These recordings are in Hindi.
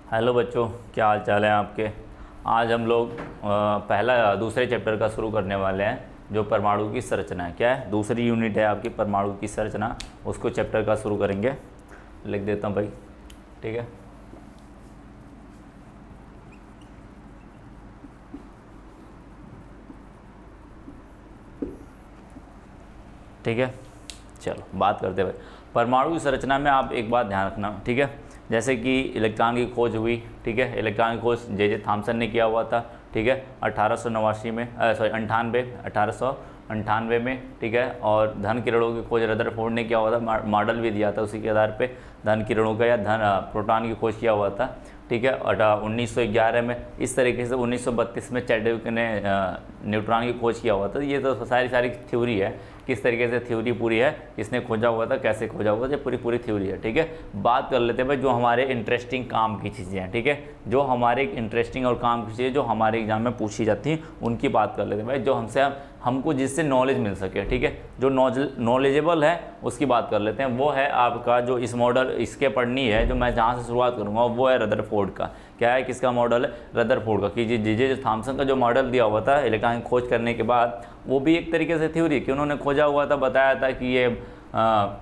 हेलो बच्चों, क्या हाल चाल है आपके। आज हम लोग दूसरे चैप्टर का शुरू करने वाले हैं, जो परमाणु की संरचना है। क्या है? दूसरी यूनिट है आपकी परमाणु की संरचना, उसको चैप्टर का शुरू करेंगे। लिख देता हूँ भाई, ठीक है। ठीक है, चलो बात करते हैं भाई। परमाणु की संरचना में आप एक बात ध्यान रखना, ठीक है। जैसे कि इलेक्ट्रॉन की खोज हुई, ठीक है। इलेक्ट्रॉन की खोज जे थॉमसन ने किया हुआ था, ठीक है, 1889 में, सॉरी 1898 में, ठीक है। और धन किरणों की खोज रदरफोर्ड ने किया हुआ था, मॉडल भी दिया था उसी के आधार पे धन किरणों का या प्रोटॉन की खोज किया हुआ था, ठीक है। और 1911 में इस तरीके से 1932 में चैडविक ने न्यूट्रॉन की खोज किया हुआ था। ये तो सारी थ्योरी है, किस तरीके से थ्योरी पूरी है, किसने खोजा हुआ था, कैसे खोजा हुआ था, ये पूरी थ्योरी है, ठीक है। बात कर लेते हैं भाई जो हमारे इंटरेस्टिंग काम की चीज़ें हैं, ठीक है। जो हमारे इंटरेस्टिंग और काम की चीज़ें जो हमारे एग्जाम में पूछी जाती हैं उनकी बात कर लेते हैं भाई, जो हमको जिससे नॉलेज मिल सके, ठीक है। जो नॉलेजेबल है उसकी बात कर लेते हैं। वो है आपका जो इस मॉडल इसके पढ़नी है, जो मैं जहाँ से शुरुआत करूँगा वो है रदरफोर्ड का। क्या है, किसका मॉडल है? रदरफोर्ड का। कि जे थॉमसन का जो मॉडल दिया हुआ था इलेक्ट्रॉन की खोज करने के बाद, वो भी एक तरीके से थ्योरी कि उन्होंने खोजा हुआ था, बताया था कि ये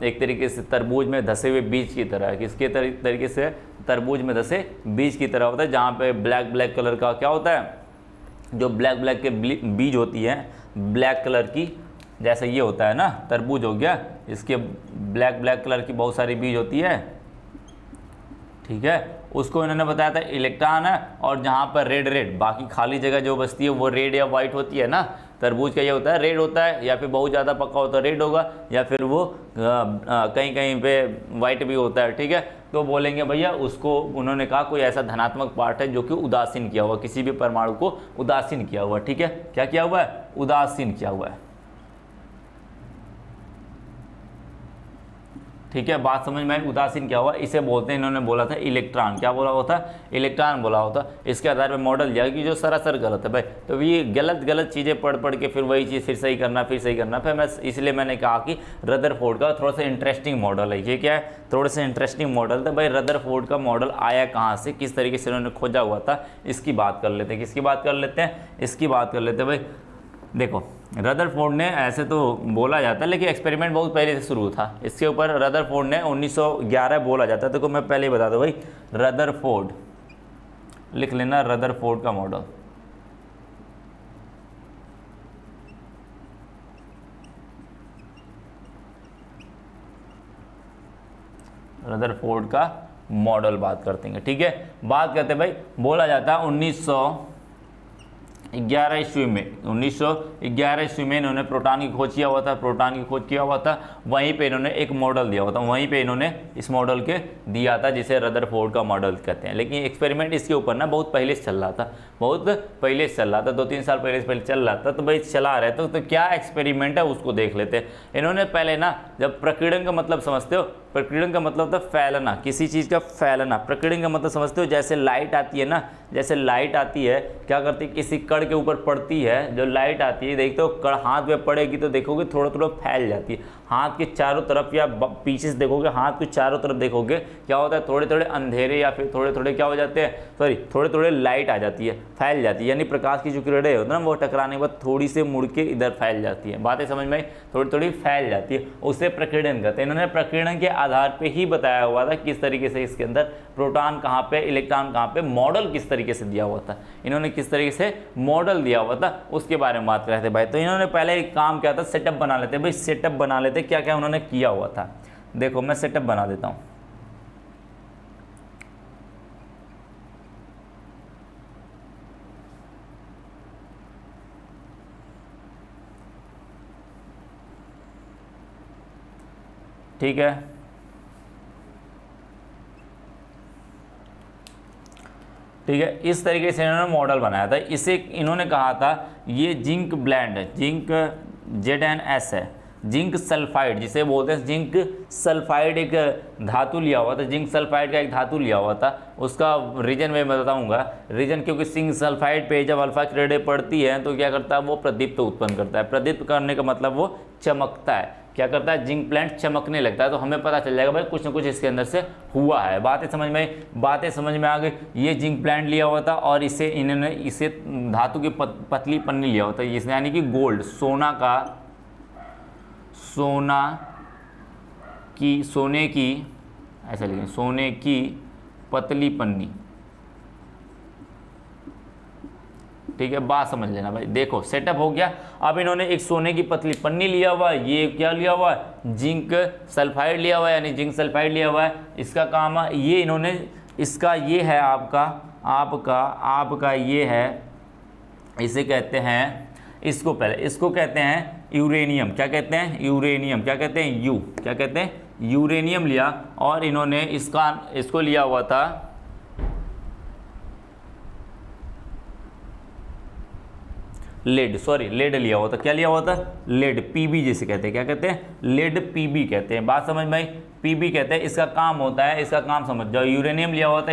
एक तरीके से तरबूज में धसे हुए बीज की तरह है। किसके तरीके से? तरबूज में धसे बीज की तरह होता है, जहाँ पे ब्लैक कलर का क्या होता है, जो ब्लैक के बीज होती है ब्लैक कलर की, जैसे ये होता है ना, तरबूज हो गया, इसके ब्लैक कलर की बहुत सारी बीज होती है, ठीक है। उसको इन्होंने बताया था इलेक्ट्रॉन है, और जहाँ पर रेड बाकी खाली जगह जो बचती है वो रेड या वाइट होती है ना। तरबूज का ये होता है रेड होता है, या फिर बहुत ज़्यादा पक्का होता है रेड होगा, या फिर वो कहीं कहीं पे वाइट भी होता है, ठीक है। तो बोलेंगे भैया उसको, उन्होंने कहा कोई ऐसा धनात्मक पार्ट है जो कि उदासीन किया हुआ, किसी भी परमाणु को उदासीन किया हुआ, ठीक है। क्या किया हुआ है? उदासीन किया हुआ है, ठीक है। बात समझ में आई? उदासीन क्या हुआ, इसे बोलते हैं, इन्होंने बोला था इलेक्ट्रॉन। क्या बोला होता? इलेक्ट्रॉन बोला होता। इसके आधार पर मॉडल दिया कि जो सरासर गलत है भाई। तो ये गलत चीज़ें पढ़ के फिर वही चीज़ फिर सही करना, फिर मैं इसलिए मैंने कहा कि रदरफोर्ड का थोड़ा सा इंटरेस्टिंग मॉडल है। ये क्या है? थोड़ा सा इंटरेस्टिंग मॉडल था भाई। रदरफोर्ड का मॉडल आया कहाँ से, किस तरीके से उन्होंने खोजा हुआ था, इसकी बात कर लेते हैं। किसकी बात कर लेते हैं? इसकी बात कर लेते हैं भाई। देखो, रदरफोर्ड ने, ऐसे तो बोला जाता है लेकिन एक्सपेरिमेंट बहुत पहले से शुरू था इसके ऊपर। रदरफोर्ड ने 1911 बोला जाता है। देखो मैं पहले ही बता दूं भाई, रदरफोर्ड लिख लेना, रदरफोर्ड का मॉडल। रदरफोर्ड का मॉडल बात करते हैं, ठीक है। बात करते हैं भाई, बोला जाता है 1911 ईस्वी में, 1911 ईस्वी में इन्होंने प्रोटॉन की खोज किया हुआ था। प्रोटॉन की खोज किया हुआ था, वहीं पे इन्होंने एक मॉडल दिया हुआ था, वहीं पे इन्होंने इस मॉडल के दिया था जिसे रदरफोर्ड का मॉडल कहते हैं। लेकिन एक्सपेरिमेंट इसके ऊपर ना बहुत पहले से चल रहा था, बहुत पहले से चल रहा था, 2-3 साल पहले से चल रहा था। तो भाई चला रहे तो क्या एक्सपेरिमेंट है उसको देख लेते हैं। इन्होंने पहले ना, जब प्रकीर्णन का मतलब समझते हो, प्रकीर्णन का मतलब था फैलना, किसी चीज़ का फैलना। प्रकीर्णन का मतलब समझते हो, जैसे लाइट आती है ना, जैसे लाइट आती है, क्या करती है, किसी कण के ऊपर पड़ती है, जो लाइट आती है, देखते हो कण हाथ में पड़ेगी तो देखोगे थोड़ा फैल जाती है। हाथ के चारों तरफ या पीछे से देखोगे, हाथ के चारों तरफ देखोगे क्या होता है, थोड़े अंधेरे या फिर थोड़े क्या हो जाते हैं, सॉरी थोड़े लाइट आ जाती है, फैल जाती है। यानी प्रकाश की जो किरणें होती है ना, वो टकराने के बाद थोड़ी से मुड़ के इधर फैल जाती है। बातें समझ में आई? थोड़ी फैल जाती है, उसे प्रकीर्णन कहते हैं। इन्होंने प्रकीर्णन के आधार पे ही बताया हुआ था किस तरीके से इसके अंदर प्रोटॉन कहाँ पे, इलेक्ट्रॉन कहाँ पे, मॉडल किस तरीके से दिया हुआ था, इन्होंने किस तरीके से मॉडल दिया हुआ था उसके बारे में बात कर रहे थे भाई। तो इन्होंने पहले एक काम किया था, सेटअप बना लेते भाई, सेटअप बना लेते क्या क्या उन्होंने किया हुआ था। देखो मैं सेटअप बना देता हूं, ठीक है। ठीक है, इस तरीके से इन्होंने मॉडल बनाया था। इसे इन्होंने कहा था ये जिंक ब्लेंड है, जिंक ZnS है, जिंक सल्फाइड जिसे बोलते हैं। जिंक सल्फाइड एक धातु लिया हुआ था, जिंक सल्फाइड का एक धातु लिया हुआ था। उसका रीजन मैं बताऊंगा, रीजन क्योंकि जिंक सल्फाइड पे जब अल्फा किरणें पड़ती हैं तो क्या करता है, वो प्रदीप्त उत्पन्न करता है। प्रदीप्त करने का मतलब वो चमकता है। क्या करता है, जिंक प्लांट चमकने लगता है। तो हमें पता चल जाएगा भाई कुछ ना कुछ इसके अंदर से हुआ है। बातें समझ में आ गई। ये जिंक प्लांट लिया हुआ था और इन्होंने इसे धातु की पतली पन्नी लिया हुआ था, इसने यानी कि गोल्ड, सोने की ऐसा लिखें, सोने की पतली पन्नी। ठीक है, बात समझ लेना भाई। देखो सेटअप हो गया। अब इन्होंने एक सोने की पतली पन्नी लिया हुआ है, ये क्या लिया हुआ है, जिंक सल्फाइड लिया हुआ है, यानी जिंक सल्फाइड लिया हुआ है। इसका काम है, ये इन्होंने, इसका ये है आपका ये है, इसे कहते हैं, इसको कहते हैं यूरेनियम। क्या कहते हैं, यूरेनियम। क्या कहते हैं, क्या कहते हैं, यूरेनियम लिया। और इन्होंने इसको लिया हुआ था लेड लिया हुआ था। क्या लिया हुआ था, लेड, पीबी जिसे कहते हैं। क्या कहते हैं, लेड पीबी कहते हैं। बात समझ में आई, पीबी कहते हैं। इसका काम होता है, इसका काम समझ जाओ। यूरेनियम लिया हुआ था,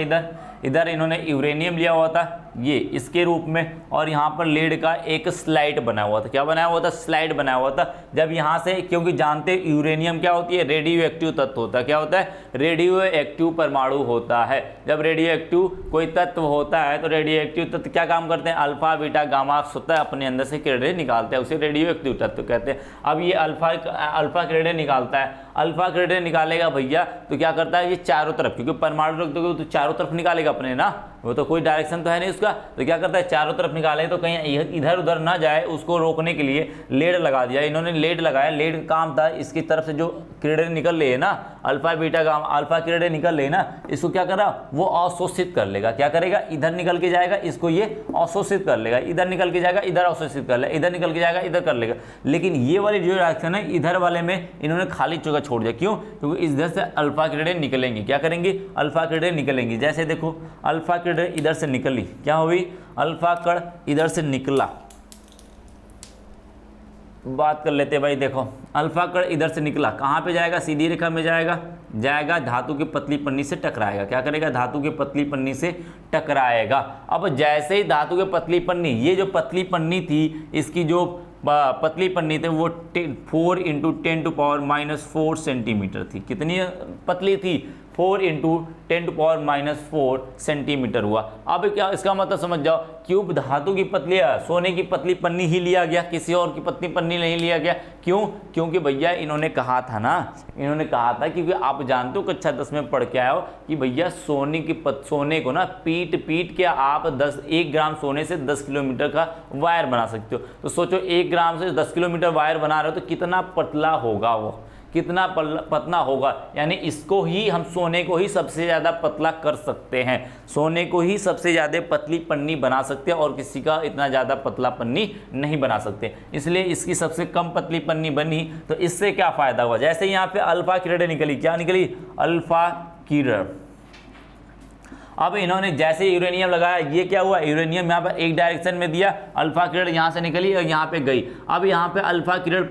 इधर इन्होंने यूरेनियम लिया हुआ था ये इसके रूप में, और यहाँ पर लेड का एक स्लाइड बना हुआ था। क्या बनाया हुआ था, स्लाइड बनाया हुआ था। जब यहाँ से, क्योंकि जानते यूरेनियम क्या होती है, रेडियो एक्टिव तत्व होता है। क्या होता है, रेडियो एक्टिव परमाणु होता है। जब रेडियो एक्टिव कोई तत्व होता है तो रेडियो एक्टिव तत्व क्या काम करते हैं, अल्फा बीटा गामा स्वतः अपने अंदर से किरणें निकालते हैं, उसे रेडियो एक्टिव तत्व कहते हैं। अब ये अल्फा किरणें निकालता है, अल्फा किरणें निकालेगा भैया, तो क्या करता है, ये चारों तरफ, क्योंकि परमाणु रख दोगे तो चारों तरफ निकालेगा अपने ना, वो तो कोई डायरेक्शन तो है नहीं उसका। तो क्या करता है, चारों तरफ निकाले तो कहीं इधर उधर ना जाए, उसको रोकने के लिए लेड लगा दिया। इन्होंने लेड लगाया। लेड का काम था, इसकी तरफ से जो किरणें निकल रही है ना, अल्फा बीटा गामा अल्फा किरणें निकल रही है ना, इसको क्या कर रहा, वो अवशोषित कर लेगा। क्या करेगा, इधर निकल के जाएगा, इसको ये अवशोषित कर लेगा। इधर निकल के जाएगा, इधर अवशोषित कर लेगा, इधर निकल के जाएगा, इधर कर लेगा। लेकिन ये वाली जो रिएक्शन है, इधर वाले में इन्होंने खाली जगह छोड़ दिया। क्यों, क्योंकि इधर से अल्फा किरणें निकलेंगी। क्या करेंगी, अल्फा किरणें निकलेंगी। जैसे देखो, अल्फा किरणें इधर से निकली, क्या हुई, अल्फा कण इधर से निकला। बात कर लेते हैं भाई। देखो, अल्फा कण इधर से निकला, कहाँ पे जाएगा, सीधी रेखा में जाएगा धातु की पतली पन्नी से टकराएगा। क्या करेगा, धातु की पतली पन्नी से टकराएगा। अब जैसे ही धातु की पतली पन्नी, ये जो पतली पन्नी थी, इसकी जो पतली पन्नी थी वो 4 × 10⁻⁴ सेंटीमीटर थी। कितनी पतली थी, 4 × 10⁻⁴ सेंटीमीटर हुआ। अब क्या इसका मतलब समझ जाओ, क्यों धातु की पतली, सोने की पतली पन्नी ही लिया गया, किसी और की पतली पन्नी नहीं लिया गया। क्यों, क्योंकि भैया इन्होंने कहा था ना, इन्होंने कहा था, क्योंकि आप जानते हो कक्षा 10 में पढ़ के आए हो कि भैया सोने को ना पीट के आप 1 ग्राम सोने से 10 किलोमीटर का वायर बना सकते हो। तो सोचो 1 ग्राम से 10 किलोमीटर वायर बना रहे हो तो कितना पतला होगा, वो कितना पतला होगा। यानी इसको ही हम, सोने को ही सबसे ज़्यादा पतला कर सकते हैं, सोने को ही सबसे ज़्यादा पतली पन्नी बना सकते हैं, और किसी का इतना ज़्यादा पतला पन्नी नहीं बना सकते। इसलिए इसकी सबसे कम पतली पन्नी बनी। तो इससे क्या फ़ायदा हुआ, जैसे यहाँ पे अल्फा किरणें निकली, क्या निकली, अल्फा किरण। अब इन्होंने जैसे यूरेनियम लगाया, ये क्या हुआ, यूरेनियम यहाँ पर एक डायरेक्शन में दिया, अल्फा किरण यहाँ से निकली और यहाँ पे गई। अब यहाँ पे अल्फा किरण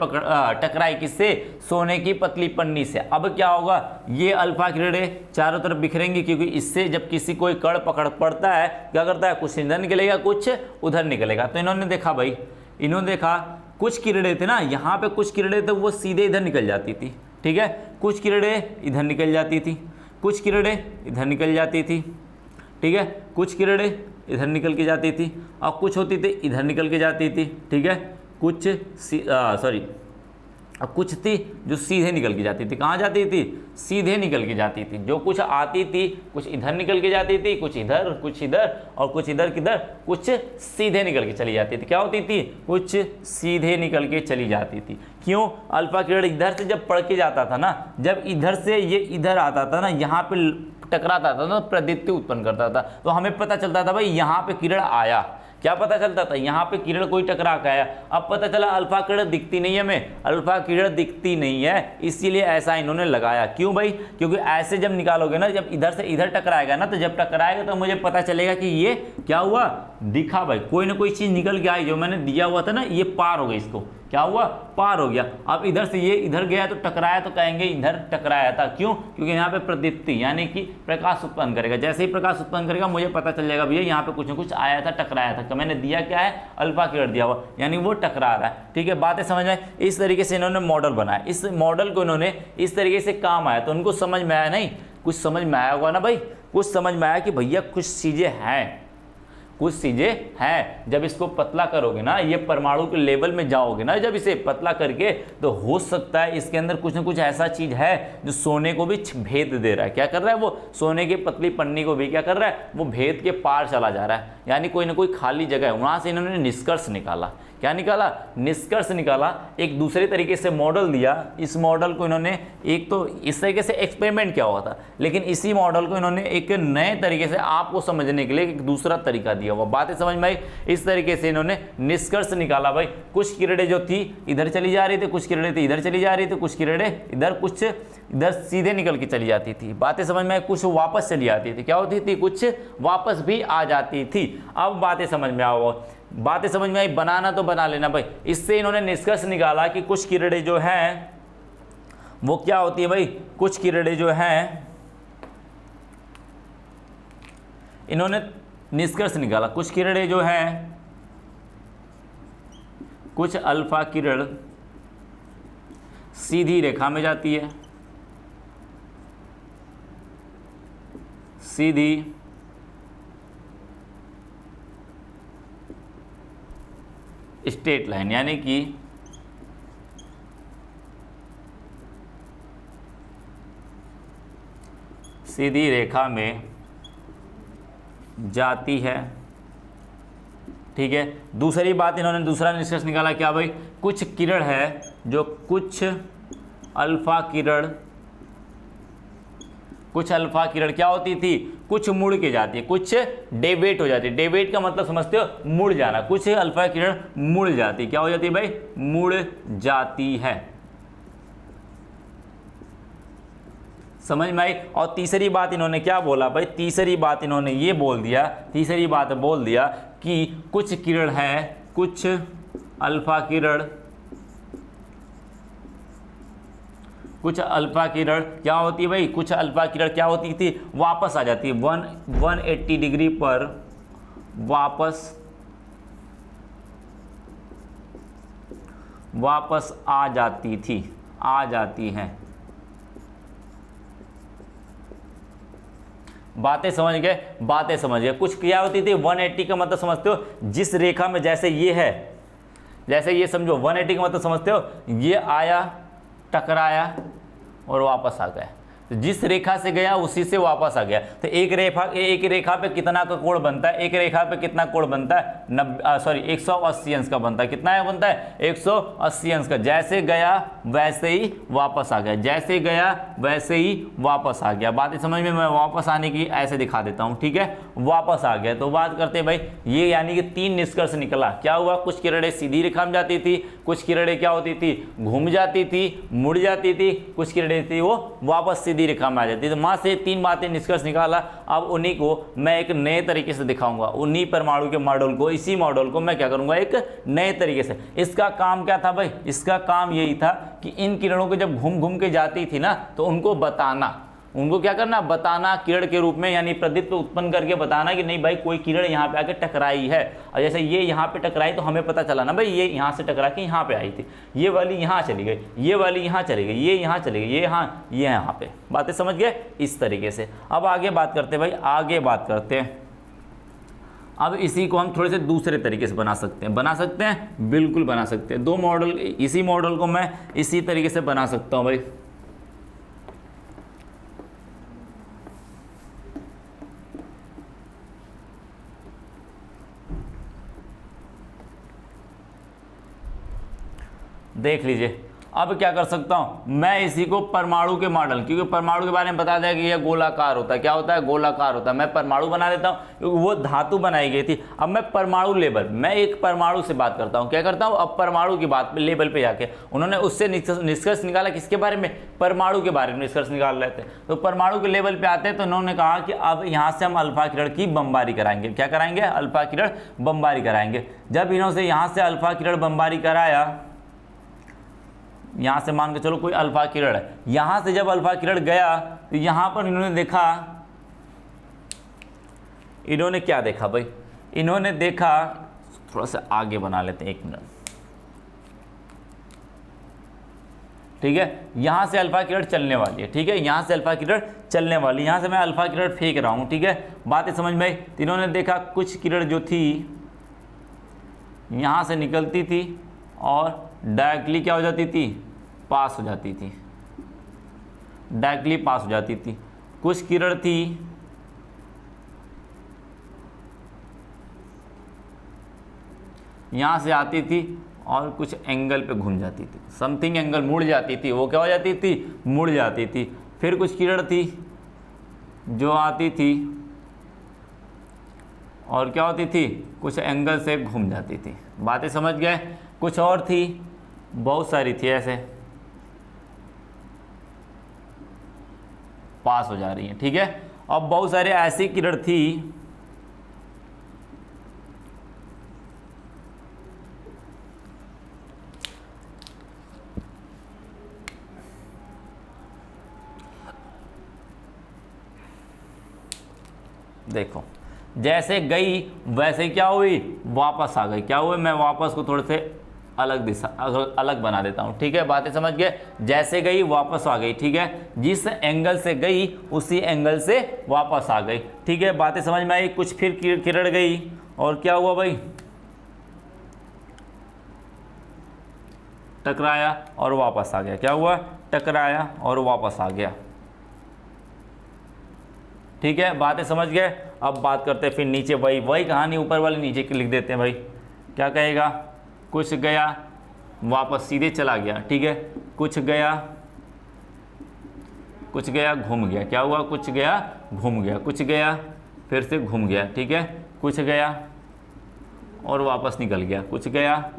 टकराई किससे, सोने की पतली पन्नी से। अब क्या होगा, ये अल्फा किरणें चारों तरफ बिखरेंगी, क्योंकि इससे जब किसी कोई कण पड़ता है, क्या करता है, कुछ इधर निकलेगा, कुछ उधर निकलेगा। तो इन्होंने देखा भाई, इन्होंने देखा कुछ किरणें थे ना, यहाँ पे कुछ किरणें थे वो सीधे इधर निकल जाती थी। ठीक है, कुछ किरणें इधर निकल जाती थी, कुछ किरणें इधर निकल जाती थी। ठीक है, कुछ किरणें इधर निकल के जाती थी और कुछ होती थी इधर निकल के जाती थी। ठीक है, कुछ थी जो सीधे निकल के जाती थी। कहाँ जाती थी, सीधे निकल के जाती थी। जो कुछ आती थी, कुछ इधर निकल के जाती थी, कुछ इधर, कुछ इधर, और कुछ इधर किधर, कुछ सीधे निकल के चली जाती थी। क्या होती थी, कुछ सीधे निकल के चली जाती थी। क्यों, अल्फा किरण इधर से जब पढ़ के जाता था ना, जब इधर से ये इधर आता था ना, यहाँ पे टकराता था ना, प्रदीप्ति उत्पन्न करता था। तो हमें पता चलता था भाई यहाँ पे किरण आया। क्या पता चलता था, यहाँ पे किरण कोई टकरा के आया। अब पता चला अल्फा किरण दिखती नहीं है, हमें अल्फा किरण दिखती नहीं है, इसीलिए ऐसा इन्होंने लगाया। क्यों भाई, क्योंकि ऐसे जब निकालोगे ना, जब इधर से इधर टकराएगा ना, तो जब टकराएगा तो मुझे पता चलेगा कि ये क्या हुआ, दिखा भाई, कोई ना कोई चीज़ निकल के आई, जो मैंने दिया हुआ था ना, ये पार हो गई इसको। क्या हुआ, पार हो गया। अब इधर से ये इधर गया तो टकराया, तो कहेंगे इधर टकराया था। क्यों? क्योंकि यहाँ पे प्रदीप्ति यानी कि प्रकाश उत्पन्न करेगा। जैसे ही प्रकाश उत्पन्न करेगा मुझे पता चल जाएगा भैया यहाँ पे कुछ ना कुछ आया था, टकराया था। मैंने दिया क्या है, अल्फा किरण दिया हुआ, यानी वो टकरा रहा है। ठीक है, बातें समझ में? इस तरीके से इन्होंने मॉडल बनाया। इस मॉडल को इन्होंने इस तरीके से काम आया, तो उनको समझ में आया नहीं, कुछ समझ में आया होगा ना भाई, कुछ समझ में आया कि भैया कुछ चीजें हैं, कुछ चीजें हैं। जब इसको पतला करोगे ना, ये परमाणु के लेवल में जाओगे ना, जब इसे पतला करके, तो हो सकता है इसके अंदर कुछ ना कुछ ऐसा चीज है जो सोने को भी भेद दे रहा है। क्या कर रहा है वो? सोने की पतली पन्नी को भी क्या कर रहा है वो, भेद के पार चला जा रहा है। यानी कोई ना कोई खाली जगह है। वहां से इन्होंने निष्कर्ष निकाला। क्या निकाला? निष्कर्ष निकाला। एक दूसरे तरीके से मॉडल दिया। इस मॉडल को इन्होंने, एक तो इस तरीके से एक्सपेरिमेंट किया हुआ था, लेकिन इसी मॉडल को इन्होंने एक नए तरीके से आपको समझने के लिए एक दूसरा तरीका दिया हुआ। बातें समझ में आई? इस तरीके से इन्होंने निष्कर्ष निकाला भाई। कुछ किरणें जो थी इधर चली जा रही थी, कुछ किरणें थी इधर चली जा रही थी, कुछ किरणें इधर, कुछ इधर सीधे निकल के चली जाती थी। बातें समझ में आई? कुछ वापस चली आती थी। क्या होती थी? कुछ वापस भी आ जाती थी। अब बातें समझ में आओ, बातें समझ में आई? बनाना तो बना लेना भाई। इससे इन्होंने निष्कर्ष निकाला कि कुछ किरणें जो हैं वो क्या होती है भाई, कुछ किरणें जो हैं, इन्होंने निष्कर्ष निकाला, कुछ किरणें जो हैं, कुछ अल्फा किरण सीधी रेखा में जाती है, सीधी स्ट्रेट लाइन, यानी कि सीधी रेखा में जाती है। ठीक है, दूसरी बात इन्होंने दूसरा निष्कर्ष निकाला क्या भाई, कुछ किरण है जो, कुछ अल्फा किरण, कुछ अल्फा किरण क्या होती थी, कुछ मुड़ के जाती है, कुछ डेविएट हो जाती है। डेविएट का मतलब समझते हो, मुड़ जाना। कुछ अल्फा किरण मुड़ जाती, क्या हो जाती है भाई, मुड़ जाती है। समझ में आई? और तीसरी बात इन्होंने क्या बोला भाई, तीसरी बात इन्होंने ये बोल दिया, तीसरी बात बोल दिया कि कुछ किरण है, कुछ अल्फा किरण, कुछ अल्फा किरण क्या होती है भाई, कुछ अल्फा किरण क्या होती थी, वापस आ जाती है 180 डिग्री पर वापस आ जाती थी, आ जाती हैं। बातें समझ गए? बातें समझ गए। कुछ क्या होती थी 180 का मतलब समझते हो, जिस रेखा में, जैसे ये है, जैसे ये समझो 180 का मतलब समझते हो, ये आया, टकराया और वापस आ गया। तो जिस रेखा से गया उसी से वापस आ गया। तो एक रेखा पे कितना का कोण बनता है, एक रेखा पे कितना कोण बनता है, 180 अंश का बनता है। कितना है बनता है, 180 अंश का। जैसे गया वैसे ही वापस आ गया, जैसे गया वैसे ही वापस आ गया। बातें समझ में? मैं वापस आने की ऐसे दिखा देता हूँ। ठीक है, वापस आ गया। तो बात करते हैं भाई, ये यानी कि 3 निष्कर्ष निकला। क्या हुआ, कुछ किरणें सीधी रेखा में जाती थी, कुछ किरणें क्या होती थी, घूम जाती थी, मुड़ जाती थी, कुछ किरणें थी वो वापस सीधी रेखा में आ जाती। तो वहां से 3 बातें निष्कर्ष निकाला। अब उन्हीं को मैं एक नए तरीके से दिखाऊंगा, उन्हीं परमाणु के मॉडल को, इसी मॉडल को मैं क्या करूंगा, एक नए तरीके से। इसका काम क्या था भाई, इसका काम यही था कि इन किरणों को जब घूम घूम के जाती थी ना, तो उनको बताना, उनको क्या करना, बताना किरण के रूप में, यानी प्रदीप्त उत्पन्न करके बताना कि नहीं भाई कोई किरण यहाँ पे आके टकराई है। और जैसे ये यहाँ पे टकराई तो हमें पता चला ना भाई ये यहाँ से टकरा के यहाँ पे आई थी, ये वाली यहाँ चली गई, ये वाली यहाँ चली गई, ये यहाँ चली गई, ये यहाँ पे। बातें समझ गए? इस तरीके से। अब आगे बात करते हैं भाई, आगे बात करते हैं। अब इसी को हम थोड़े से दूसरे तरीके से बना सकते हैं। बना सकते हैं, बिल्कुल बना सकते हैं। 2 मॉडल, इसी मॉडल को मैं इसी तरीके से बना सकता हूँ भाई। देख लीजिए, अब क्या कर सकता हूं मैं, इसी को परमाणु के मॉडल, क्योंकि परमाणु के बारे में बता दिया कि यह गोलाकार होता है। क्या होता है, गोलाकार होता है। मैं परमाणु बना देता हूं क्योंकि वो धातु बनाई गई थी। अब मैं परमाणु लेवल, मैं एक परमाणु से बात करता हूं। क्या करता हूं, अब परमाणु की बात लेवल पे जाके उन्होंने उससे निष्कर्ष निकाला, किसके बारे में, परमाणु के बारे में निष्कर्ष निकाल रहे थे। तो परमाणु के लेवल पे आते हैं तो उन्होंने कहा कि अब यहाँ से हम अल्फा किरण की बमबारी कराएंगे। क्या कराएंगे, अल्फा किरण बमबारी कराएंगे। जब इन्होंने यहाँ से अल्फा किरण बमबारी कराया, यहाँ से मान के चलो कोई अल्फा किरण है, यहाँ से जब अल्फा किरण गया तो यहाँ पर इन्होंने देखा, इन्होंने क्या देखा भाई, इन्होंने देखा, थोड़ा सा आगे बना लेते हैं 1 मिनट, ठीक है। यहाँ से अल्फा किरण चलने वाली है, ठीक है, यहाँ से अल्फा किरण चलने वाली, यहाँ से मैं अल्फा किरण फेंक रहा हूँ, ठीक है, बातें समझ में आई। तो इन्होंने देखा कुछ किरण जो थी यहाँ से निकलती थी और डायरेक्टली क्या हो जाती थी, पास हो जाती थी, डायरेक्टली पास हो जाती थी। कुछ किरण थी यहाँ से आती थी और कुछ एंगल पे घूम जाती थी, समथिंग एंगल मुड़ जाती थी, वो क्या हो जाती थी, मुड़ जाती थी। फिर कुछ किरण थी जो आती थी और क्या होती थी, कुछ एंगल से घूम जाती थी। बातें समझ गए। कुछ और थी, बहुत सारी थी, ऐसे पास हो जा रही हैं, ठीक है। अब बहुत सारे ऐसी किरण थी देखो, जैसे गई वैसे क्या हुई, वापस आ गई। क्या हुई, मैं वापस को थोड़े से अलग दिशा अलग बना देता हूँ, ठीक है। बातें समझ गए। जैसे गई वापस आ गई, ठीक है, जिस एंगल से गई उसी एंगल से वापस आ गई, ठीक है। बातें समझ में आई। कुछ फिर किरण गई और क्या हुआ भाई, टकराया और वापस आ गया। क्या हुआ, टकराया और वापस आ गया, ठीक है। बातें समझ गए। अब बात करते हैं फिर नीचे, वही कहानी ऊपर वाले नीचे लिख देते हैं भाई। क्या कहेगा, कुछ गया वापस सीधे चला गया, ठीक है, कुछ गया घूम गया। क्या हुआ, कुछ गया घूम गया, कुछ गया फिर से घूम गया, ठीक है, कुछ गया और वापस निकल गया, कुछ गया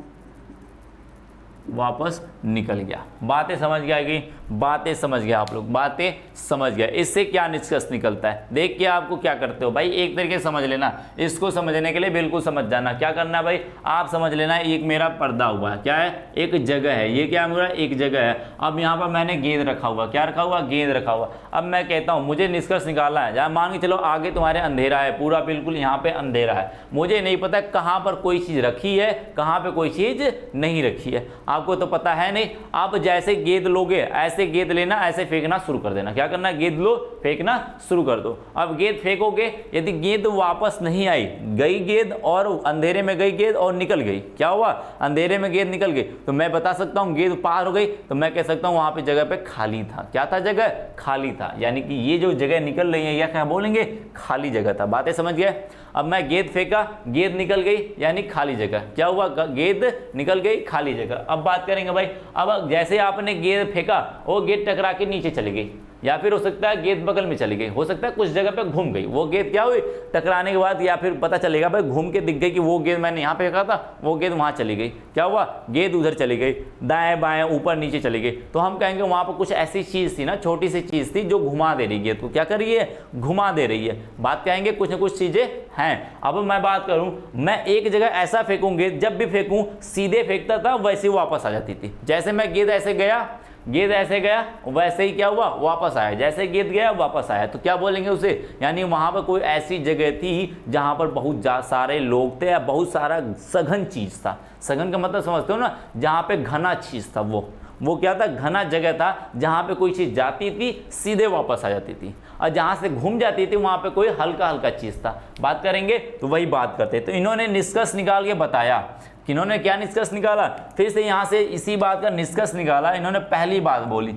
वापस निकल गया। बातें समझ गया कि, बातें समझ गया आप लोग, बातें समझ गया। इससे क्या निष्कर्ष निकलता है, देख के आपको क्या करते हो भाई, एक तरीके से समझ लेना। इसको समझने के लिए बिल्कुल समझ जाना। क्या करना भाई, आप समझ लेना, एक मेरा पर्दा हुआ है, क्या है, एक जगह है, ये क्या मेरा एक जगह है। अब यहाँ पर मैंने गेंद रखा हुआ, क्या रखा हुआ, गेंद रखा हुआ। अब मैं कहता हूँ मुझे निष्कर्ष निकालना है, जहाँ मान के चलो आगे तुम्हारे अंधेरा है, पूरा बिल्कुल यहाँ पे अंधेरा है, मुझे नहीं पता कहाँ पर कोई चीज़ रखी है, कहाँ पर कोई चीज़ नहीं रखी है, आपको तो पता है नहीं। आप जैसे गेंद लोगे ऐसे गेंद लेना, ऐसे फेंकना शुरू कर देना। क्या करना, गेंद लो, फेंकना शुरू कर दो। अब गेंद फेंकोगे, यदि गेंद वापस नहीं आई, गई गेंद और अंधेरे में गई गेंद और निकल गई, क्या हुआ, अंधेरे में गेंद निकल गई, तो मैं बता सकता हूं गेंद पार हो गई, तो मैं कह सकता हूं वहां पे जगह पे खाली था। क्या था, जगह खाली था, यानी कि ये जो जगह निकल रही है या क्या बोलेंगे, खाली जगह था। बातें समझ गए। अब मैं गेंद फेंका, गेंद निकल गई, यानी खाली जगह। क्या हुआ, गेंद निकल गई, खाली जगह। अब बात करेंगे भाई, अब जैसे आपने गेंद फेंका, वो गेंद टकरा के नीचे चली गई, या फिर हो सकता है गेंद बगल में चली गई, हो सकता है कुछ जगह पे घूम गई वो गेंद। क्या हुई, टकराने के बाद या फिर पता चलेगा भाई घूम के दिख गई कि वो गेंद मैंने यहाँ पे फेंका था, वो गेंद वहाँ चली गई। क्या हुआ, गेंद उधर चली गई, दाएं बाएं ऊपर नीचे चली गई। तो हम कहेंगे वहाँ पर कुछ ऐसी चीज़ थी ना, छोटी सी चीज़ थी जो घुमा दे रही है, गेंद को क्या कर रही है, घुमा दे रही है। बात कहेंगे कुछ ना कुछ चीज़ें हैं। अब मैं बात करूँ, मैं एक जगह ऐसा फेंकूंगे, जब भी फेंकूँ सीधे फेंकता था वैसे ही वापस आ जाती थी। जैसे मैं गेंद ऐसे गया, गेंद ऐसे गया, वैसे ही क्या हुआ, वापस आया, जैसे गेंद गया वापस आया। तो क्या बोलेंगे उसे, यानी वहां पर कोई ऐसी जगह थी जहां पर बहुत सारे लोग थे या बहुत सारा सघन चीज था। सघन का मतलब समझते हो ना, जहां पे घना चीज था, वो क्या था, घना जगह था, जहां पे कोई चीज जाती थी सीधे वापस आ जाती थी, और जहां से घूम जाती थी वहां पे कोई हल्का हल्का चीज था। बात करेंगे तो वही बात करते। तो इन्होंने निष्कर्ष निकाल के बताया, किन्होंने क्या निष्कर्ष निकाला, फिर से यहां से इसी बात का निष्कर्ष निकाला। इन्होंने पहली बात बोली,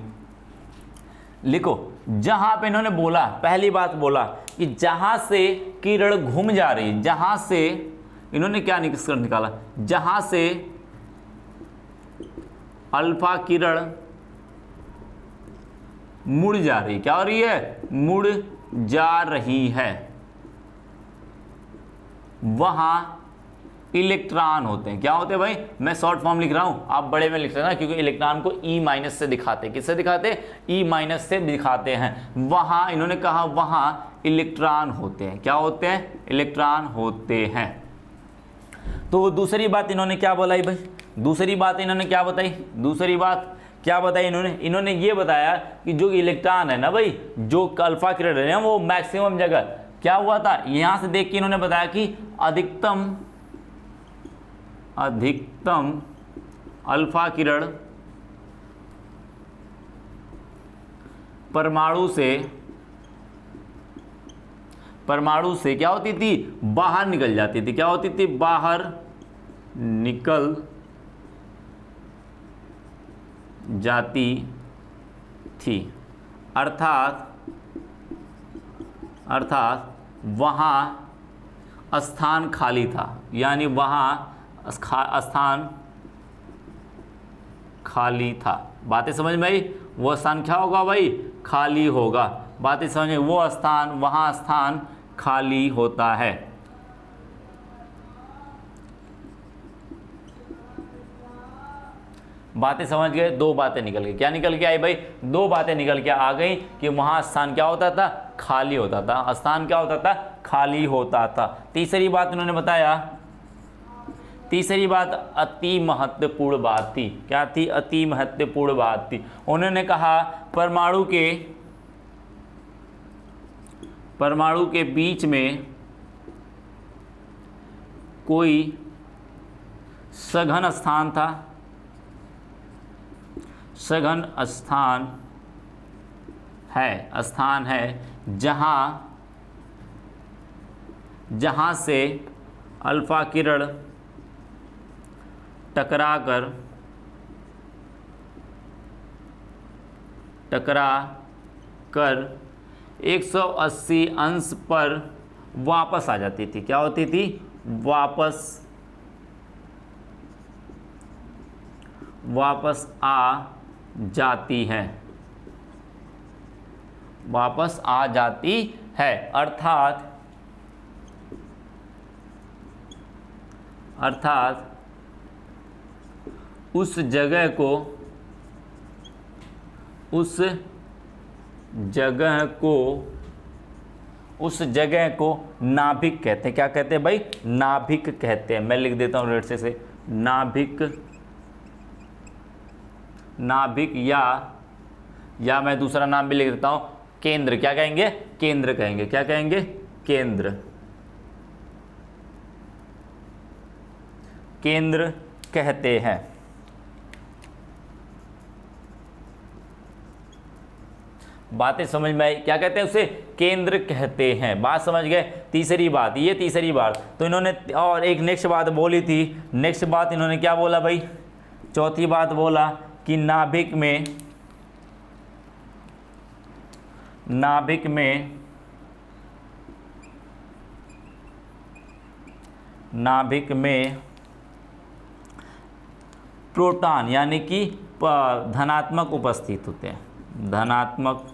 लिखो, जहां पे इन्होंने बोला, पहली बात बोला कि जहां से किरण घूम जा रही, जहां से, इन्होंने क्या निष्कर्ष निकाला, जहां से अल्फा किरण मुड़ जा रही, क्या हो रही है, मुड़ जा रही है, वहां इलेक्ट्रॉन होते हैं। क्या होते हैं भाई, मैं शॉर्ट फॉर्म लिख रहा हूं, आप बड़े में लिख रहे हैं ना, क्योंकि इलेक्ट्रॉन को ई माइनस से दिखाते हैं। किससे दिखाते हैं, ई माइनस से दिखाते हैं। वहां इन्होंने कहा वहां इलेक्ट्रॉन होते हैं। क्या होते हैं, इलेक्ट्रॉन होते हैं। तो दूसरी बात इन्होंने क्या बोलाई भाई, दूसरी बात इन्होंने क्या बताई, दूसरी बात क्या बताया इन्होंने ये बताया कि जो इलेक्ट्रॉन है ना भाई, जो अल्फा किरण है वो मैक्सिमम जगह क्या हुआ था, यहां से देख के इन्होंने बताया कि अधिकतम अल्फा किरण परमाणु से क्या होती थी, बाहर निकल जाती थी। क्या होती थी, बाहर निकल जाती थी। अर्थात वहाँ स्थान खाली था, यानी वहाँ स्थान खाली था। बातें समझ में आई? वो स्थान क्या होगा भाई, खाली होगा। बातें समझ में? वो स्थान, वहाँ स्थान खाली होता है। बातें समझ गए? दो बातें निकल गई। क्या निकल के आई भाई, दो बातें निकल के आ गई कि वहां स्थान क्या होता था, खाली होता था। स्थान क्या होता था, खाली होता था। तीसरी बात उन्होंने बताया, तीसरी बात अति महत्वपूर्ण बात थी। क्या थी, अति महत्वपूर्ण बात थी। उन्होंने कहा परमाणु के बीच में कोई सघन स्थान था, सघन स्थान है जहां से अल्फा किरण टकरा कर 180 अंश पर वापस आ जाती थी। क्या होती थी, वापस आ जाती है, वापस आ जाती है। अर्थात उस जगह को नाभिक कहते हैं। क्या कहते हैं भाई, नाभिक कहते हैं। मैं लिख देता हूँ रेड से नाभिक या मैं दूसरा नाम भी लिख देता हूं, केंद्र। क्या कहेंगे, केंद्र कहेंगे। क्या कहेंगे, केंद्र कहते हैं। बातें समझ में आई? क्या कहते हैं उसे, केंद्र कहते हैं। बात समझ गए? तीसरी बात, ये तीसरी बात। तो इन्होंने और एक नेक्स्ट बात बोली थी। नेक्स्ट बात इन्होंने क्या बोला भाई, चौथी बात बोला कि नाभिक में प्रोटॉन यानी कि धनात्मक उपस्थित होते हैं, धनात्मक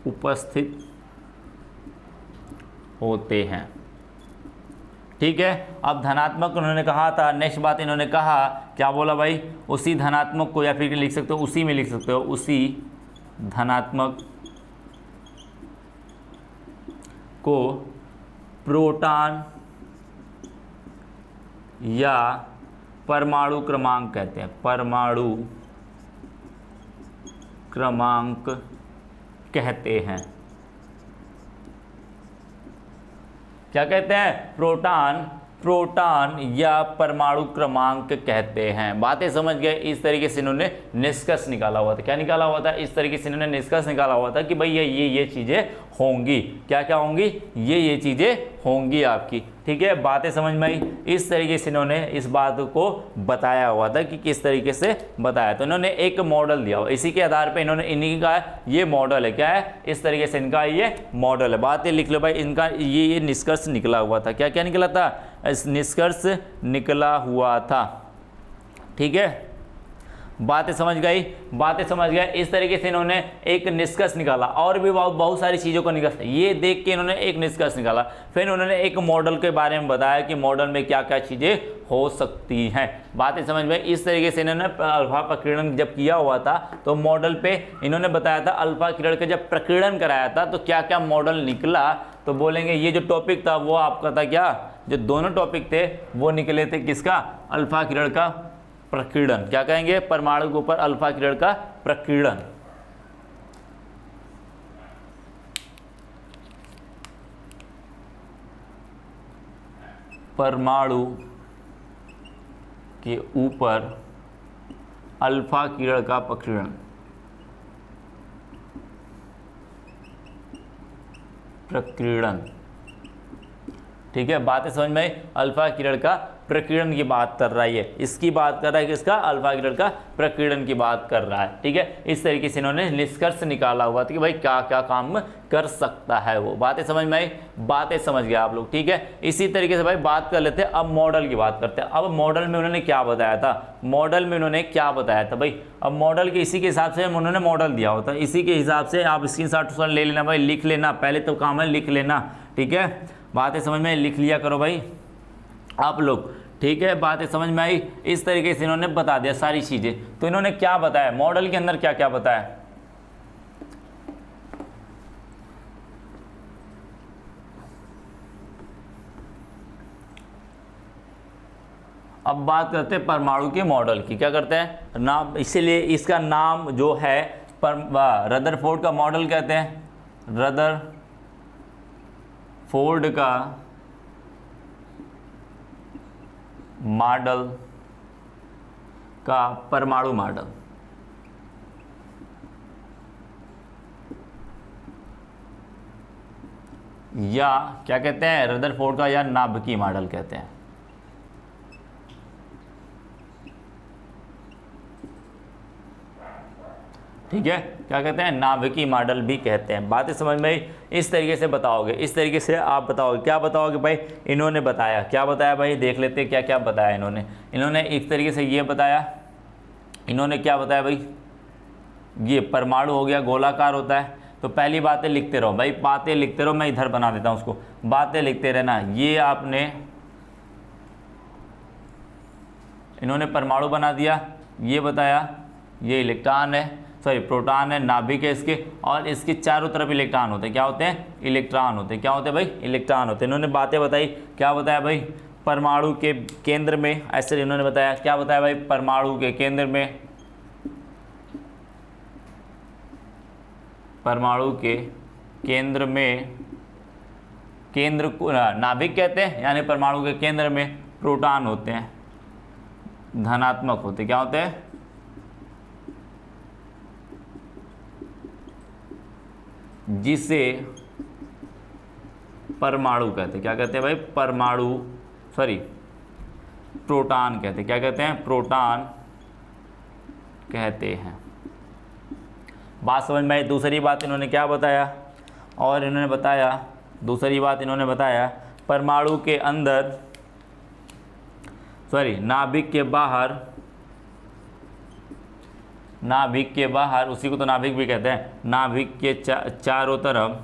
उपस्थित होते हैं। ठीक है। अब धनात्मक उन्होंने कहा था। नेक्स्ट बात इन्होंने कहा, क्या बोला भाई, उसी धनात्मक को, या फिर लिख सकते हो उसी में लिख सकते हो, उसी धनात्मक को प्रोटॉन या परमाणु क्रमांक कहते हैं। परमाणु क्रमांक कहते हैं। क्या कहते हैं, प्रोटॉन या परमाणु क्रमांक कहते हैं। बातें समझ गए? इस तरीके से इन्होंने निष्कर्ष निकाला हुआ था। क्या निकाला हुआ था, इस तरीके से इन्होंने निष्कर्ष निकाला हुआ था कि भाई ये चीजें होंगी। क्या क्या होंगी, ये चीजें होंगी आपकी। ठीक है, बातें समझ में आई? इस तरीके से इन्होंने इस बात को बताया हुआ था कि किस तरीके से बताया। तो इन्होंने एक मॉडल दिया हुआ, इसी के आधार पे इन्होंने इन्हीं का ये मॉडल है। क्या है, इस तरीके से इनका ये मॉडल है। बातें लिख लो भाई, इनका ये निष्कर्ष निकला हुआ था। क्या क्या निकला था, इस निष्कर्ष निकला हुआ था। ठीक है, बातें समझ गई? बातें समझ गए? इस तरीके से इन्होंने एक निष्कर्ष निकाला। और भी बहुत सारी चीज़ों को निष्कर्ष, ये देख के इन्होंने एक निष्कर्ष निकाला। फिर उन्होंने एक मॉडल के बारे में बताया कि मॉडल में क्या क्या चीज़ें हो सकती हैं। बातें समझ में? इस तरीके से इन्होंने अल्फा प्रकीर्णन जब किया हुआ था तो मॉडल पे इन्होंने बताया था, अल्फा किरण का जब प्रकीर्णन कराया था तो क्या क्या मॉडल निकला। तो बोलेंगे ये जो टॉपिक था वो आपका था, क्या जो दोनों टॉपिक थे वो निकले थे किसका, अल्फा किरण का प्रकीर्णन, क्या कहेंगे, परमाणु के ऊपर अल्फा किरण का प्रकीर्णन। परमाणु के ऊपर अल्फा किरण का प्रकीर्णन, ठीक है, बातें समझ में आई। अल्फा किरण का प्रकीर्णन की बात कर रहा है, ये इसकी बात कर रहा है, किसका, अल्फा किरण का प्रकीर्णन की बात कर रहा है, ठीक है। इस तरीके से इन्होंने निष्कर्ष निकाला हुआ था कि भाई क्या क्या काम कर सकता है वो। बातें समझ में आई, बातें समझ गए आप लोग, ठीक है। इसी तरीके से भाई बात कर लेते हैं, अब मॉडल की बात करते हैं। अब मॉडल में उन्होंने क्या बताया था, मॉडल में उन्होंने क्या बताया था भाई। अब मॉडल के इसी के हिसाब से उन्होंने मॉडल दिया होता है, इसी के हिसाब से आप स्क्रीनशॉट ले लेना भाई, लिख लेना, पहले तो काम है लिख लेना, ठीक है। बातें समझ में, लिख लिया करो भाई आप लोग, ठीक है। बातें समझ में आई। इस तरीके से इन्होंने बता दिया सारी चीजें। तो इन्होंने क्या बताया, मॉडल के अंदर क्या क्या बताया, अब बात करते हैं परमाणु के मॉडल की। क्या करते हैं, नाम, इसीलिए इसका नाम जो है रदरफोर्ड का मॉडल कहते हैं, रदरफोर्ड का मॉडल का परमाणु मॉडल, या क्या कहते हैं, रदरफोर्ड का या नाभिकीय मॉडल कहते हैं, ठीक है। क्या कहते हैं, नाभिकीय मॉडल भी कहते हैं। बातें समझ में आई। इस तरीके से बताओगे, इस तरीके से आप बताओगे। क्या बताओगे भाई, इन्होंने बताया, क्या बताया भाई, देख लेते हैं क्या क्या बताया इन्होंने। इन्होंने इस तरीके से ये बताया, इन्होंने क्या बताया भाई, ये परमाणु हो गया गोलाकार होता है। तो पहली बातें लिखते रहो भाई, बातें लिखते रहो, मैं इधर बना देता हूँ उसको, बातें लिखते रहना। ये आपने, इन्होंने परमाणु बना दिया, ये बताया, ये इलेक्ट्रॉन है, सॉरी प्रोटॉन है, नाभिक है इसके, और इसके चारों तरफ इलेक्ट्रॉन होते हैं। क्या होते हैं, इलेक्ट्रॉन होते हैं। क्या होते हैं भाई, इलेक्ट्रॉन होते हैं। इन्होंने बातें बताई, क्या बताया भाई, परमाणु के केंद्र में, ऐसे इन्होंने बताया, क्या बताया भाई, परमाणु के केंद्र में, परमाणु के केंद्र में, केंद्र को नाभिक कहते हैं, यानी परमाणु के केंद्र में प्रोटॉन होते हैं, धनात्मक होते हैं। क्या होते हैं, जिसे परमाणु कहते हैं। क्या कहते हैं भाई, परमाणु, सॉरी प्रोटॉन कहते हैं। क्या कहते हैं, प्रोटॉन कहते हैं। बात समझ में आई। दूसरी बात इन्होंने क्या बताया, और इन्होंने बताया, दूसरी बात इन्होंने बताया, परमाणु के अंदर, सॉरी नाभिक के बाहर, नाभिक के बाहर, उसी को तो नाभिक भी कहते हैं, नाभिक के चारों तरफ,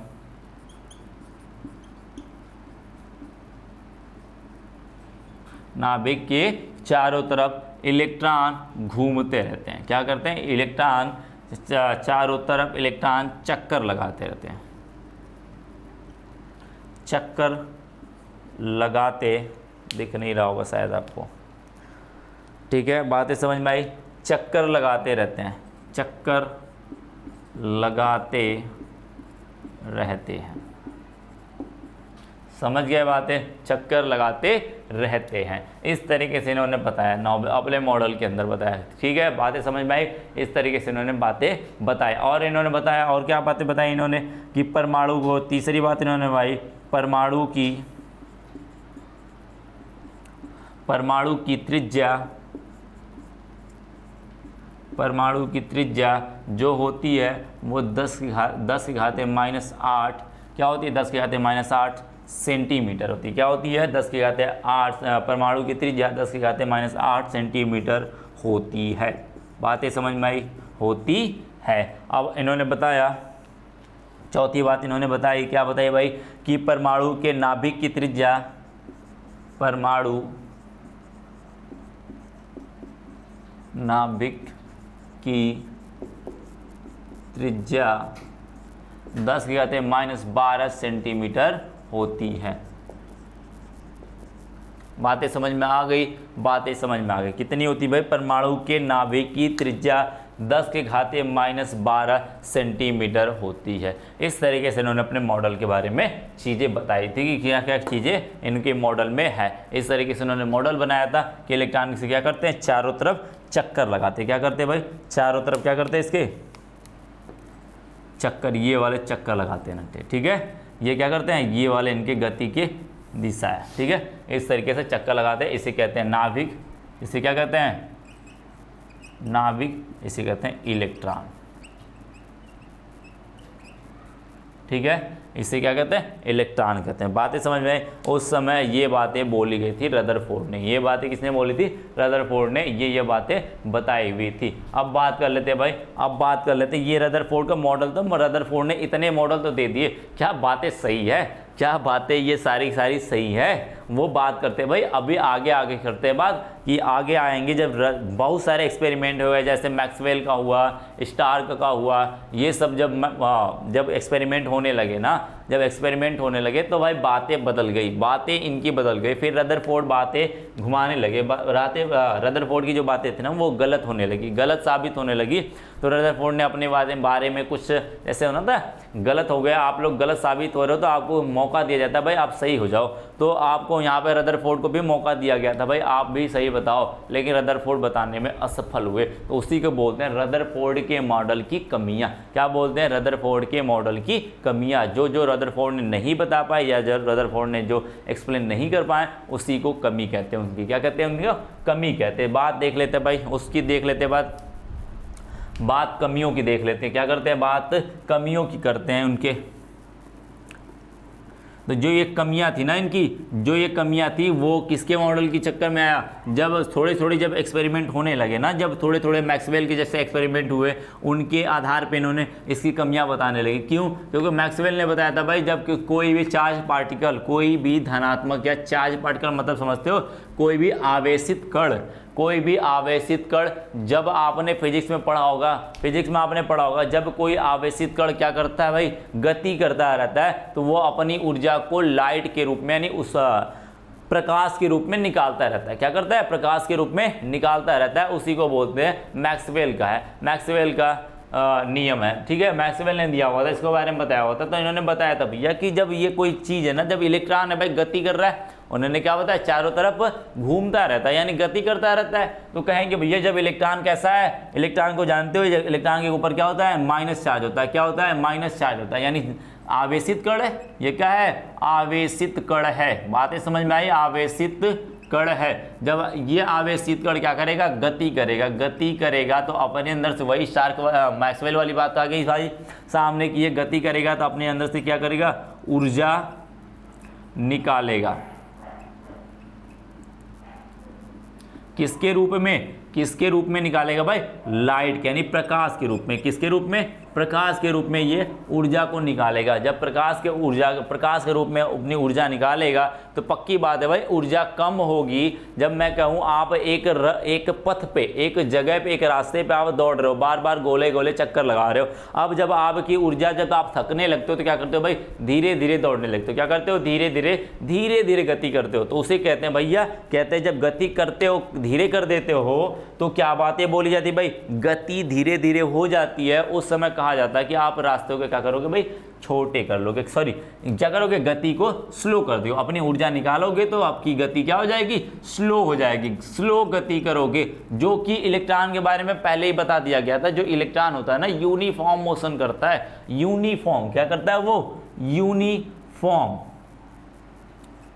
नाभिक के चारों तरफ इलेक्ट्रॉन घूमते रहते हैं। क्या करते हैं, इलेक्ट्रॉन चारों तरफ इलेक्ट्रॉन चक्कर लगाते रहते हैं, चक्कर लगाते, दिख नहीं रहा होगा शायद आपको, ठीक है। बातें समझ में आई। चक्कर लगाते रहते हैं, चक्कर लगाते रहते हैं, समझ गए बातें, चक्कर लगाते रहते हैं। इस तरीके से इन्होंने बताया, अपने मॉडल के अंदर बताया, ठीक है। बातें समझ में आई। इस तरीके से इन्होंने बातें बताई, और इन्होंने बताया, और क्या बातें बताई इन्होंने, कि परमाणु को, तीसरी बात इन्होंने भाई, परमाणु की त्रिज्या, परमाणु की त्रिज्या जो होती है वो 10 की घाते -8, क्या होती है, 10 की घाते -8 सेंटीमीटर होती है। क्या होती है, 10 की घाते 8, परमाणु की त्रिज्या 10 की घाते -8 सेंटीमीटर होती है। बातें समझ में आई, होती है। अब इन्होंने बताया, चौथी बात इन्होंने बताई, क्या बताई भाई, कि परमाणु के नाभिक की त्रिज्या, परमाणु नाभिक की त्रिज्या 10 की घाते -12 सेंटीमीटर होती है। बातें समझ में आ गई, बातें समझ में आ गई। कितनी होती भाई, परमाणु के नाभिक की त्रिज्या 10⁻12 सेंटीमीटर होती है। इस तरीके से इन्होंने अपने मॉडल के बारे में चीज़ें बताई थी कि क्या क्या चीज़ें इनके मॉडल में है। इस तरीके से इन्होंने मॉडल बनाया था कि इलेक्ट्रॉन से क्या करते हैं, चारों तरफ चक्कर लगाते। क्या करते हैं भाई, चारों तरफ क्या करते हैं, इसके चक्कर, ये वाले चक्कर लगाते हैं ना, ठीक है। ये क्या करते हैं, ये वाले इनके गति की दिशा है, ठीक है। इस तरीके से चक्कर लगाते हैं, इसे कहते हैं नाभिक। इसे क्या कहते हैं, नाभिक। इसे कहते हैं इलेक्ट्रॉन, ठीक है। इसे क्या कहते हैं, इलेक्ट्रॉन कहते हैं। बातें समझ में, उस समय ये बातें बोली गई थी रदरफोर्ड ने। ये बातें किसने बोली थी, रदरफोर्ड ने ये बातें बताई हुई थी। अब बात कर लेते हैं भाई, अब बात कर लेते हैं ये रदरफोर्ड का मॉडल। तो रदरफोर्ड ने इतने मॉडल तो दे दिए, क्या बातें सही है, क्या बातें ये सारी सही है, वो बात करते हैं भाई। अभी आगे करते हैं बात कि आगे आएंगे जब बहुत सारे एक्सपेरिमेंट हुए, जैसे मैक्सवेल का हुआ, स्टार्क का हुआ, ये सब जब एक्सपेरिमेंट होने लगे ना, जब एक्सपेरिमेंट होने लगे तो भाई बातें बदल गई, बातें इनकी बदल गई। फिर रदरफोर्ड बातें घुमाने लगे, रदरफोर्ड की जो बातें थी ना वो गलत होने लगी, गलत साबित होने लगी। तो रदरफोर्ड ने अपने बारे में कुछ ऐसे होना था, गलत हो गया, आप लोग गलत साबित हो रहे हो तो आपको मौका दिया जाता है भाई आप सही हो जाओ। तो आपको यहाँ पे रदरफोर्ड को भी मौका दिया गया था भाई आप भी सही बताओ, लेकिन रदरफोर्ड बताने में असफल हुए। तो उसी को बोलते हैं रदरफोर्ड के मॉडल की कमियां। क्या बोलते हैं, रदरफोर्ड के मॉडल की कमियां। जो रदरफोर्ड ने नहीं बता पाए या जो रदरफोर्ड ने जो एक्सप्लेन नहीं कर पाए, उसी को कमी कहते हैं उनकी। क्या कहते हैं, उनकी कमी कहते हैं। बात देख लेते हैं भाई, उसकी देख लेते हैं बात कमियों की देख लेते हैं। क्या करते हैं, बात कमियों की करते हैं उनके। तो जो ये कमियां थी ना इनकी, जो ये कमियां थी वो किसके मॉडल की चक्कर में आया, जब थोड़े जब एक्सपेरिमेंट होने लगे ना, जब थोड़े मैक्सवेल के जैसे एक्सपेरिमेंट हुए, उनके आधार पे इन्होंने इसकी कमियां बताने लगे। क्यों, क्योंकि मैक्सवेल ने बताया था भाई जब कोई भी चार्ज पार्टिकल, कोई भी धनात्मक या चार्ज पार्टिकल मतलब समझते हो, कोई भी आवेशित कण, जब आपने फिजिक्स में पढ़ा होगा, जब कोई आवेशित कण क्या करता है भाई, गति करता रहता है, तो वो अपनी ऊर्जा को लाइट के रूप में, यानी उस प्रकाश के रूप में निकालता रहता है। क्या करता है, प्रकाश के रूप में निकालता रहता है। उसी को बोलते हैं मैक्सवेल का नियम है, ठीक है। मैक्सवेल ने दिया हुआ था, इसके बारे में बताया हुआ था। तो इन्होंने बताया था भैया कि जब ये कोई चीज़ है ना, जब इलेक्ट्रॉन है भाई गति कर रहा है, उन्होंने क्या बताया, चारों तरफ घूमता रहता है, यानी गति करता रहता है। तो कहेंगे भैया जब इलेक्ट्रॉन कैसा है, इलेक्ट्रॉन को जानते हो, इलेक्ट्रॉन के ऊपर क्या होता है, माइनस चार्ज होता है। क्या होता है, माइनस चार्ज होता है, यानी आवेशित कण है। ये क्या है, आवेशित कण है। बातें समझ में आई, आवेशित कण है। जब ये आवेशित कण क्या करेगा, गति करेगा तो अपने अंदर से वही स्टार्क मैक्सवेल वाली बात आ गई भाई सामने की, ये गति करेगा तो अपने अंदर से क्या करेगा, ऊर्जा निकालेगा। किसके रूप में निकालेगा भाई, लाइट, यानी प्रकाश के रूप में। किसके रूप में, प्रकाश के रूप में ये ऊर्जा को निकालेगा। जब प्रकाश के रूप में अपनी ऊर्जा निकालेगा तो पक्की बात है भाई ऊर्जा कम होगी। जब मैं कहूँ आप एक पथ पे, एक जगह पे, एक रास्ते पे आप दौड़ रहे हो, बार बार गोले चक्कर लगा रहे हो। अब जब आपकी ऊर्जा, जब आप थकने लगते हो तो क्या करते हो भाई, धीरे धीरे दौड़ने लगते हो। क्या करते हो, धीरे धीरे गति करते हो। तो उसे कहते हैं भैया, कहते हैं जब गति करते हो, धीरे कर देते हो तो क्या बातें बोली जाती है भाई, गति धीरे धीरे हो जाती है। उस समय कहा जाता है कि आप रास्तों के क्या करोगे भाई, छोटे कर लोगे, सॉरी क्या करोगे, गति को स्लो कर दो। अपनी ऊर्जा निकालोगे तो आपकी गति क्या हो जाएगी, स्लो हो जाएगी, स्लो गति करोगे। जो कि इलेक्ट्रॉन के बारे में पहले ही बता दिया गया था। जो इलेक्ट्रॉन होता है ना, यूनिफॉर्म मोशन करता है। यूनिफॉर्म क्या करता है वो,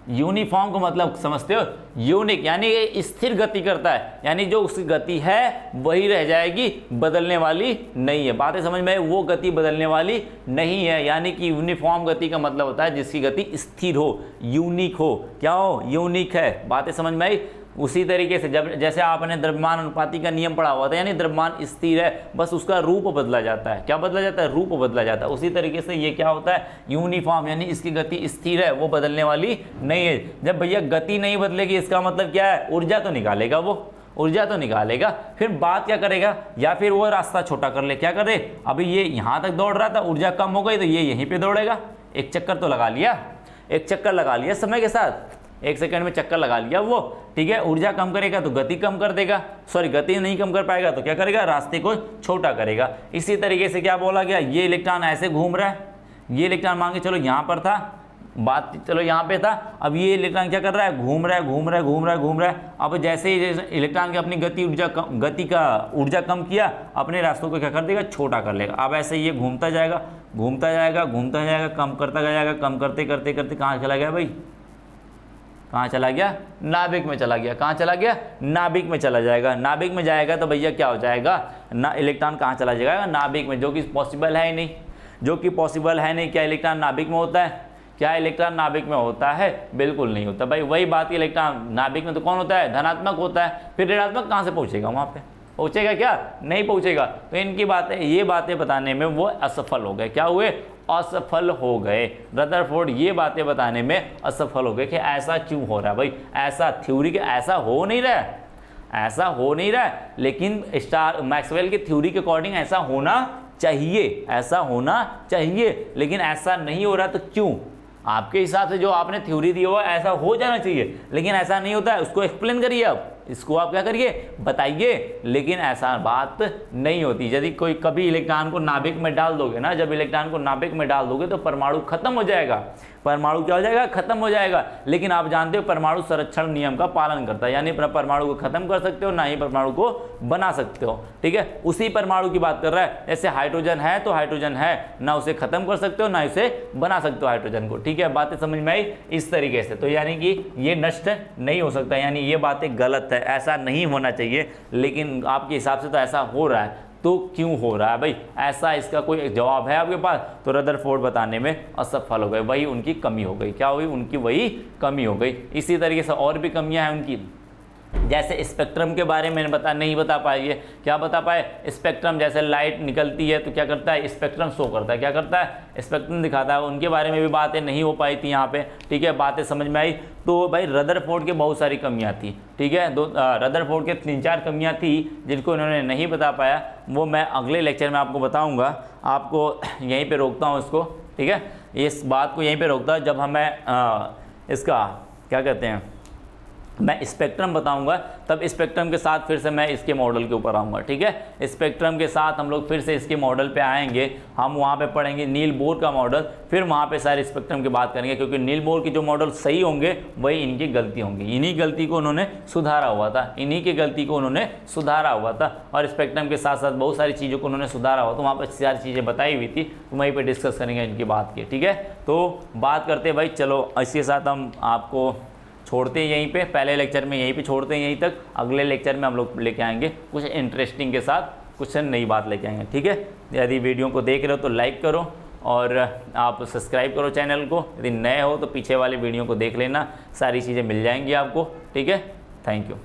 यूनिफॉर्म को मतलब समझते हो, यूनिक, यानी स्थिर गति करता है, यानी जो उसकी गति है वही रह जाएगी, बदलने वाली नहीं है। बातें समझ में, वो गति बदलने वाली नहीं है। यानी कि यूनिफॉर्म गति का मतलब होता है जिसकी गति स्थिर हो, यूनिक हो। क्या हो, यूनिक है। बातें समझ में आई। उसी तरीके से जैसे आपने द्रव्यमान अनुपाती का नियम पढ़ा हुआ था, यानी द्रव्यमान स्थिर है, बस उसका रूप बदला जाता है। क्या बदला जाता है, रूप बदला जाता है। उसी तरीके से ये क्या होता है, यूनिफॉर्म, यानी इसकी गति स्थिर है, वो बदलने वाली नहीं है। जब भैया गति नहीं बदलेगी, इसका मतलब क्या है, ऊर्जा तो निकालेगा, वो ऊर्जा तो निकालेगा। फिर बात क्या करेगा, या फिर वो रास्ता छोटा कर ले। क्या करे, अभी ये यहाँ तक दौड़ रहा था, ऊर्जा कम हो गई तो ये यहीं पे दौड़ेगा। एक चक्कर लगा लिया समय के साथ। 1 सेकंड में चक्कर लगा लिया वो, ठीक है। ऊर्जा कम करेगा तो गति कम कर देगा, सॉरी गति नहीं कम कर पाएगा तो क्या करेगा, रास्ते को छोटा करेगा। इसी तरीके से क्या बोला गया, ये इलेक्ट्रॉन ऐसे घूम रहा है, ये इलेक्ट्रॉन मान के चलो यहाँ पर था, बात चलो यहाँ पे था, अब ये इलेक्ट्रॉन क्या कर रहा है, घूम रहा है घूम रहा है घूम रहा है घूम रहा है। अब जैसे ही इलेक्ट्रॉन की अपनी गति का ऊर्जा कम किया, अपने रास्तों को क्या कर देगा, छोटा कर लेगा। अब ऐसे ये घूमता जाएगा घूमता जाएगा घूमता जाएगा, कम करता जाएगा, कम करते करते करते कहाँ चला गया भाई, कहाँ चला गया, नाभिक में चला गया। कहाँ चला गया, नाभिक में चला जाएगा। नाभिक में जाएगा तो भैया क्या हो जाएगा ना, इलेक्ट्रॉन कहाँ चला जाएगा, नाभिक में, जो कि पॉसिबल है ही नहीं, जो कि पॉसिबल है नहीं। क्या इलेक्ट्रॉन नाभिक में होता है, क्या इलेक्ट्रॉन नाभिक में होता है, बिल्कुल नहीं होता भाई। वही बात, इलेक्ट्रॉन नाभिक में तो कौन होता है, धनात्मक होता है, फिर ऋणात्मक कहाँ से पहुँचेगा, वहाँ पे पहुँचेगा क्या, नहीं पहुँचेगा। तो इनकी बातें, ये बातें बताने में वो असफल हो गए, क्या हुए, असफल हो गए। रदरफोर्ड ये बातें बताने में असफल हो गए कि ऐसा क्यों हो रहा है भाई, ऐसा थ्योरी के ऐसा हो नहीं रहा है, ऐसा हो नहीं रहा है, लेकिन मैक्सवेल की थ्योरी के अकॉर्डिंग ऐसा होना चाहिए, ऐसा होना चाहिए, लेकिन ऐसा नहीं हो रहा। तो क्यों, आपके हिसाब से जो आपने थ्योरी दी हो ऐसा हो जाना चाहिए, लेकिन ऐसा नहीं होता है। उसको एक्सप्लेन करिए, आप इसको आप क्या करिए, बताइए, लेकिन ऐसा बात नहीं होती। यदि कोई कभी इलेक्ट्रॉन को नाभिक में डाल दोगे ना, जब इलेक्ट्रॉन को नाभिक में डाल दोगे तो परमाणु खत्म हो जाएगा, परमाणु क्या हो जाएगा, खत्म हो जाएगा। लेकिन आप जानते हो परमाणु संरक्षण नियम का पालन करता है, यानी परमाणु को खत्म कर सकते हो, ना ही परमाणु को बना सकते हो, ठीक है। उसी परमाणु की बात कर रहा है। जैसे हाइड्रोजन है तो हाइड्रोजन है, ना उसे खत्म कर सकते हो ना उसे बना सकते हो हाइड्रोजन को, ठीक है। बातें समझ में आई इस तरीके से। तो यानी कि ये नष्ट नहीं हो सकता, यानी ये बातें गलत है, ऐसा नहीं होना चाहिए, लेकिन आपके हिसाब से तो ऐसा हो रहा है। तो क्यों हो रहा है भाई, ऐसा इसका कोई जवाब है आपके पास? तो रदरफोर्ड बताने में असफल हो गए, वही उनकी कमी हो गई। क्या हुई, उनकी वही कमी हो गई। इसी तरीके से और भी कमियां हैं उनकी, जैसे स्पेक्ट्रम के बारे में नहीं बता पाए। क्या बता पाए, स्पेक्ट्रम, जैसे लाइट निकलती है तो क्या करता है, स्पेक्ट्रम शो करता है, क्या करता है, स्पेक्ट्रम दिखाता है। उनके बारे में भी बातें नहीं हो पाई थी यहाँ पे, ठीक है, बातें समझ में आई। तो भाई रदरफोर्ड के बहुत सारी कमियाँ थी, ठीक है। रदरफोर्ड के 3-4 कमियाँ थी जिनको इन्होंने नहीं बता पाया, वो मैं अगले लेक्चर में आपको बताऊँगा। आपको यहीं पर रोकता हूँ इसको, ठीक है, इस बात को यहीं पर रोकता, जब हमें इसका क्या कहते हैं, मैं स्पेक्ट्रम बताऊंगा, तब स्पेक्ट्रम के साथ फिर से मैं इसके मॉडल के ऊपर आऊँगा, ठीक है। स्पेक्ट्रम के साथ हम लोग फिर से इसके मॉडल पे आएंगे, हम वहाँ पे पढ़ेंगे नील बोर का मॉडल, फिर वहाँ पे सारे स्पेक्ट्रम की बात करेंगे, क्योंकि नील बोर की जो मॉडल सही होंगे वही इनकी गलती होंगी। इन्हीं गलती को उन्होंने सुधारा हुआ था, इन्हीं की गलती को उन्होंने सुधारा हुआ था, और स्पेक्ट्रम के साथ साथ बहुत सारी चीज़ों को उन्होंने सुधारा हुआ, तो वहाँ पर सारी चीज़ें बताई हुई थी, तो वहीं पर डिस्कस करेंगे इनकी बात की, ठीक है। तो बात करते भाई, चलो इसके साथ हम आपको छोड़ते हैं यहीं पे, पहले लेक्चर में यहीं पे छोड़ते हैं यहीं तक। अगले लेक्चर में हम लोग लेके आएंगे कुछ इंटरेस्टिंग के साथ, कुछ नई बात लेके आएंगे, ठीक है। यदि वीडियो को देख रहे हो तो लाइक करो, और आप सब्सक्राइब करो चैनल को। यदि नए हो तो पीछे वाली वीडियो को देख लेना, सारी चीज़ें मिल जाएंगी आपको, ठीक है। Thank you.